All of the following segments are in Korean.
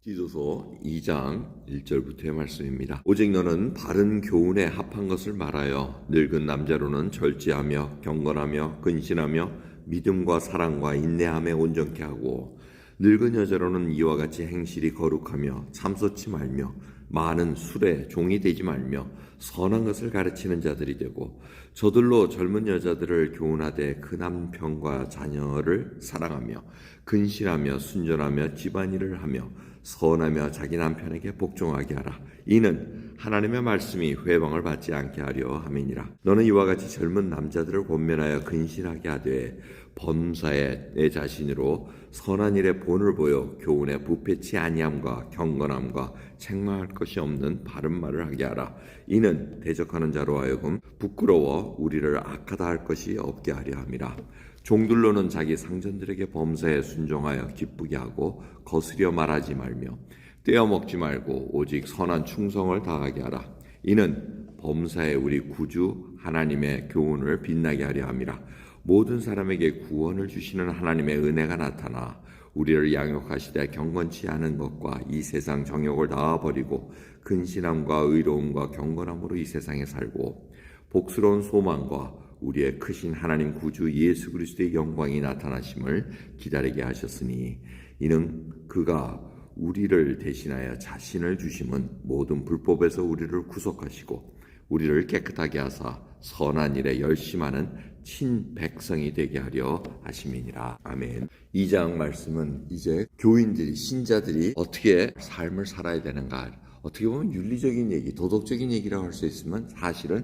디도서 2장 1절부터의 말씀입니다. 오직 너는 바른 교훈에 합한 것을 말하여 늙은 남자로는 절제하며 경건하며 근신하며 믿음과 사랑과 인내함에 온전케 하고 늙은 여자로는 이와 같이 행실이 거룩하며 참소치 말며 많은 술에 종이 되지 말며 선한 것을 가르치는 자들이 되고 저들로 젊은 여자들을 교훈하되 그 남편과 자녀를 사랑하며 근신하며 순전하며 집안일을 하며 선하며 자기 남편에게 복종하게 하라. 이는 하나님의 말씀이 회방을 받지 않게 하려 함이니라. 너는 이와 같이 젊은 남자들을 권면하여 근신하게 하되 범사에 내 자신으로 선한 일에 본을 보여 교훈에 부패치 아니함과 경건함과 책망할 것이 없는 바른 말을 하게 하라. 이는 대적하는 자로 하여금 부끄러워 우리를 악하다 할 것이 없게 하려 함이라. 종들로는 자기 상전들에게 범사에 순종하여 기쁘게 하고 거스려 말하지 말며 떼어먹지 말고 오직 선한 충성을 다하게 하라. 이는 범사에 우리 구주 하나님의 교훈을 빛나게 하려 함이라. 모든 사람에게 구원을 주시는 하나님의 은혜가 나타나 우리를 양육하시되 경건치 않은 것과 이 세상 정욕을 놔버리고 근신함과 의로움과 경건함으로 이 세상에 살고 복스러운 소망과 우리의 크신 하나님 구주 예수 그리스도의 영광이 나타나심을 기다리게 하셨으니 이는 그가 우리를 대신하여 자신을 주심은 모든 불법에서 우리를 구속하시고 우리를 깨끗하게 하사 선한 일에 열심하는 친백성이 되게 하려 하심이니라. 아멘. 2장 말씀은 이제 교인들이 신자들이 어떻게 삶을 살아야 되는가, 어떻게 보면 윤리적인 얘기, 도덕적인 얘기라고 할 수 있으면 사실은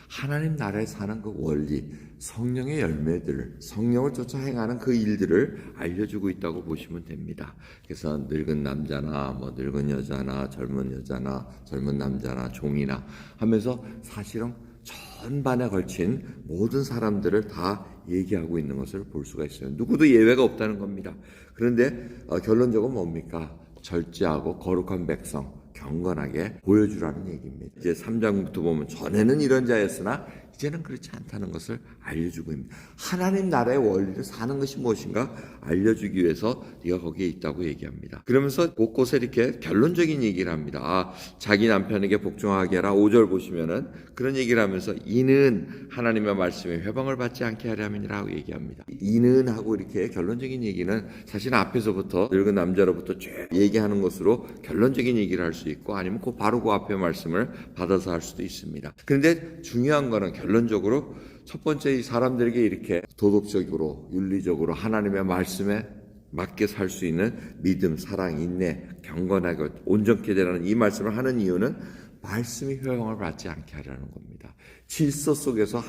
하나님 나라에 사는 그 원리, 성령의 열매들, 성령을 쫓아 행하는 그 일들을 알려주고 있다고 보시면 됩니다. 그래서 늙은 남자나 늙은 여자나 젊은 남자나 종이나 하면서 사실은 전반에 걸친 모든 사람들을 다 얘기하고 있는 것을 볼 수가 있어요. 누구도 예외가 없다는 겁니다. 그런데 결론적으로 뭡니까? 절제하고 거룩한 백성, 경건하게 보여주라는 얘기입니다. 이제 3장부터 보면 전에는 이런 자였으나 이제는 그렇지 않다는 것을 알려주고 있습니다. 하나님 나라의 원리를 사는 것이 무엇인가 알려주기 위해서 네가 거기에 있다고 얘기합니다. 그러면서 곳곳에 이렇게 결론적인 얘기를 합니다. 자기 남편에게 복종하게 하라. 5절 보시면은 그런 얘기를 하면서 이는 하나님의 말씀에 회방을 받지 않게 하려 함이라고 얘기합니다. 이는 하고 이렇게 결론적인 얘기는 사실 앞에서부터 늙은 남자로부터 쭉 얘기하는 것으로 결론적인 얘기를 할 수 있고 아니면 바로 그 앞에 말씀을 받아서 할 수도 있습니다. 그런데 중요한 거는 결론적으로 첫 번째 이 사람들에게 이렇게 도덕적으로 윤리적으로 하나님의 말씀에 맞게 살 수 있는 믿음, 사랑, 인내, 경건하게 온전케 되라는 이 말씀을 하는 이유는 말씀이 회방을 받지 않게 하려는 겁니다. 질서 속에서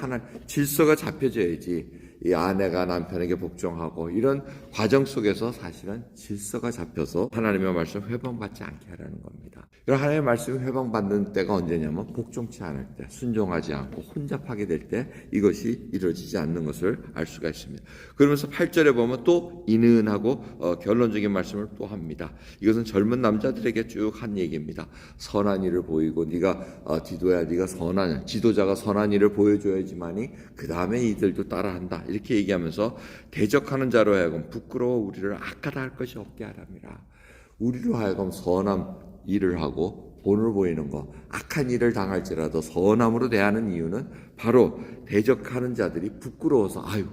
질서가 잡혀져야지 이 아내가 남편에게 복종하고 이런 과정 속에서 사실은 질서가 잡혀서 하나님의 말씀 회방받지 않게 하려는 겁니다. 이런 하나님의 말씀이 회방받는 때가 언제냐면 복종치 않을 때, 순종하지 않고 혼잡하게 될 때 이것이 이루어지지 않는 것을 알 수가 있습니다. 그러면서 8절에 보면 또 이는 하고 결론적인 말씀을 또 합니다. 이것은 젊은 남자들에게 쭉 한 얘기입니다. 선한 일을 보이고 네가 디도야, 네가 지도자가 선한 일을 보여줘야지만이 그 다음에 이들도 따라한다. 이렇게 얘기하면서 대적하는 자로 하여금 부끄러워 우리를 악하다 할 것이 없게 하랍니다. 우리로 하여금 선한 일을 하고 본을 보이는 것, 악한 일을 당할지라도 선함으로 대하는 이유는 바로 대적하는 자들이 부끄러워서 아유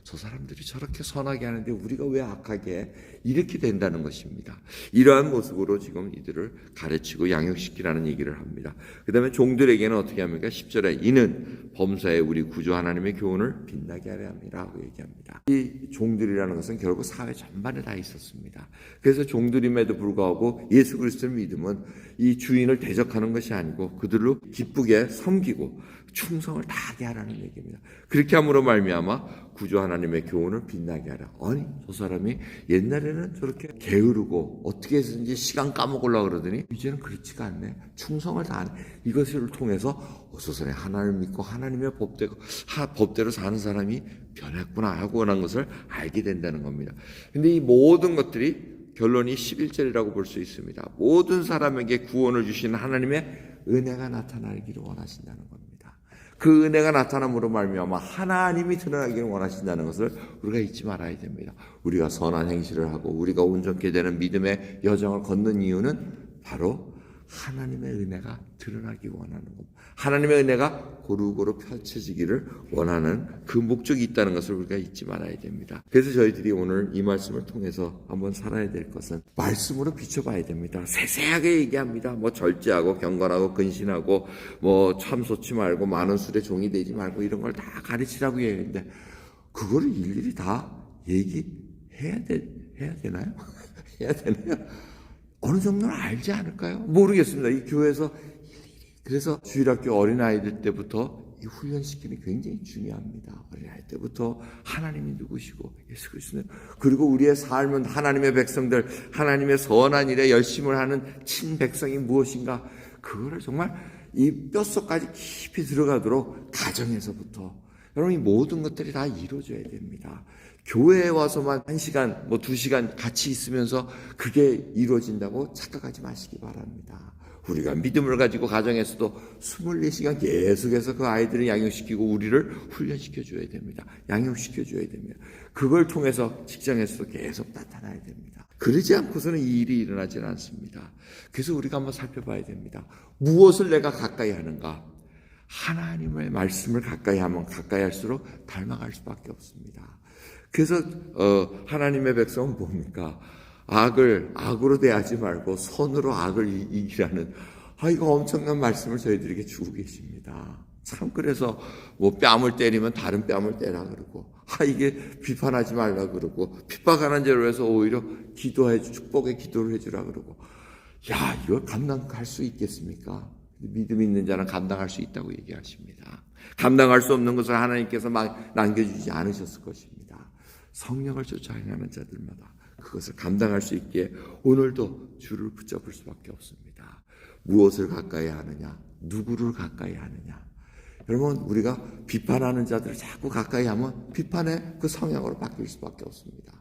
저 사람들이 저렇게 선하게 하는데 우리가 왜 악하게 해? 이렇게 된다는 것입니다. 이러한 모습으로 지금 이들을 가르치고 양육시키라는 얘기를 합니다. 그 다음에 종들에게는 어떻게 합니까? 10절에 이는 범사에 우리 구주 하나님의 교훈을 빛나게 하려 함이라고 얘기합니다. 이 종들이라는 것은 결국 사회 전반에 다 있었습니다. 그래서 종들임에도 불구하고 예수 그리스도를 믿으면 이 주인을 대적하는 것이 아니고 그들로 기쁘게 섬기고 충성을 다하게 하라는 얘기입니다. 그렇게 함으로 말미암아 구주 하나님의 교훈을 빛나게 하라. 아니 저 사람이 옛날에는 저렇게 게으르고 어떻게 해서든지 시간 까먹으려고 그러더니 이제는 그렇지가 않네. 충성을 다하네. 이것을 통해서 저 사람이 하나님을 믿고 하나님의 법대로 사는 사람이 변했구나 하고 한 것을 알게 된다는 겁니다. 근데 이 모든 것들이 결론이 11절이라고 볼 수 있습니다. 모든 사람에게 구원을 주시는 하나님의 은혜가 나타나기를 원하신다는 겁니다. 그 은혜가 나타남으로 말미암아 하나님이 드러나기를 원하신다는 것을 우리가 잊지 말아야 됩니다. 우리가 선한 행실을 하고 우리가 온전케 되는 믿음의 여정을 걷는 이유는 바로 하나님의 은혜가 드러나기 원하는 겁니다. 하나님의 은혜가 고루고루 펼쳐지기를 원하는 그 목적이 있다는 것을 우리가 잊지 말아야 됩니다. 그래서 저희들이 오늘 이 말씀을 통해서 한번 살아야 될 것은 말씀으로 비춰봐야 됩니다. 세세하게 얘기합니다. 뭐 절제하고 경건하고 근신하고 뭐 참소치 말고 많은 술에 종이 되지 말고 이런 걸 다 가르치라고 얘기했는데 그거를 일일이 다 얘기해야 되나요? 해야 되나요? 어느 정도는 알지 않을까요? 모르겠습니다. 이 교회에서 그래서 주일학교 어린아이들 때부터 이 훈련시키는 게 굉장히 중요합니다. 어린아이 때부터 하나님이 누구시고 예수 그리스도는 그리고 우리의 삶은 하나님의 백성들 하나님의 선한 일에 열심을 하는 친백성이 무엇인가 그거를 정말 이 뼛속까지 깊이 들어가도록 가정에서부터 여러분 이 모든 것들이 다 이루어져야 됩니다. 교회에 와서만 1시간, 2시간 같이 있으면서 그게 이루어진다고 착각하지 마시기 바랍니다. 우리가 믿음을 가지고 가정에서도 24시간 계속해서 그 아이들을 양육시키고 우리를 훈련시켜줘야 됩니다. 양육시켜줘야 됩니다. 그걸 통해서 직장에서도 계속 나타나야 됩니다. 그러지 않고서는 이 일이 일어나지는 않습니다. 그래서 우리가 한번 살펴봐야 됩니다. 무엇을 내가 가까이 하는가? 하나님의 말씀을 가까이 하면 가까이 할수록 닮아갈 수밖에 없습니다. 그래서 하나님의 백성은 뭡니까? 악을 악으로 대하지 말고 선으로 악을 이기라는 이거 엄청난 말씀을 저희들에게 주고 계십니다. 참 그래서 뭐 뺨을 때리면 다른 뺨을 때라 그러고 이게 비판하지 말라 그러고 핍박하는 죄로 해서 오히려 축복의 기도를 해주라 그러고 이걸 감당할 수 있겠습니까? 믿음 있는 자는 감당할 수 있다고 얘기하십니다. 감당할 수 없는 것을 하나님께서 막 남겨주지 않으셨을 것입니다. 성령을 쫓아 행하는 자들마다 그것을 감당할 수 있기에 오늘도 주를 붙잡을 수밖에 없습니다. 무엇을 가까이 하느냐? 누구를 가까이 하느냐? 여러분 우리가 비판하는 자들을 자꾸 가까이 하면 비판의 그 성향으로 바뀔 수밖에 없습니다.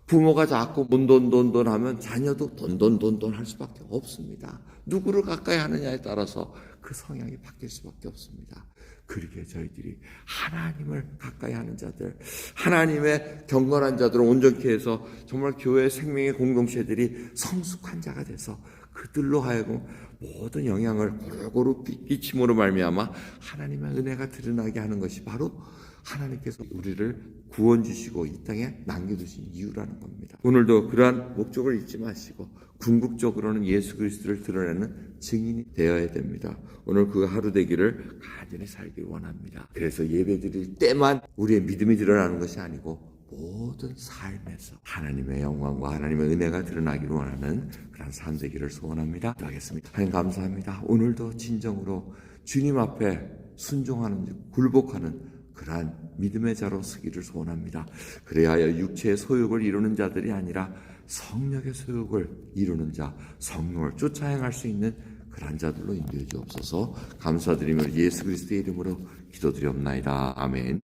부모가 자꾸 돈돈 하면 자녀도 돈돈 할 수밖에 없습니다. 누구를 가까이 하느냐에 따라서 그 성향이 바뀔 수밖에 없습니다. 그렇게 저희들이 하나님을 가까이 하는 자들, 하나님의 경건한 자들을 온전케 해서 정말 교회 생명의 공동체들이 성숙한 자가 돼서 그들로 하여금 모든 영향을 고루고루 끼침으로 말미암아 하나님의 은혜가 드러나게 하는 것이 바로 하나님께서 우리를 구원 주시고 이 땅에 남겨두신 이유라는 겁니다. 오늘도 그러한 목적을 잊지 마시고 궁극적으로는 예수 그리스도를 드러내는 증인이 되어야 됩니다. 오늘 그 하루 되기를 간절히 살길 원합니다. 그래서 예배 드릴 때만 우리의 믿음이 드러나는 것이 아니고 모든 삶에서 하나님의 영광과 하나님의 은혜가 드러나기를 원하는 그런 삶 되기를 소원합니다. 기도하겠습니다. 하나님 감사합니다. 오늘도 진정으로 주님 앞에 순종하는 굴복하는 그러한 믿음의 자로 서기를 소원합니다. 그래야 하여 육체의 소욕을 이루는 자들이 아니라 성령의 소욕을 이루는 자, 성령을 쫓아 행할 수 있는 그러한 자들로 인도해 주옵소서. 감사드리며 예수 그리스도의 이름으로 기도드리옵나이다. 아멘.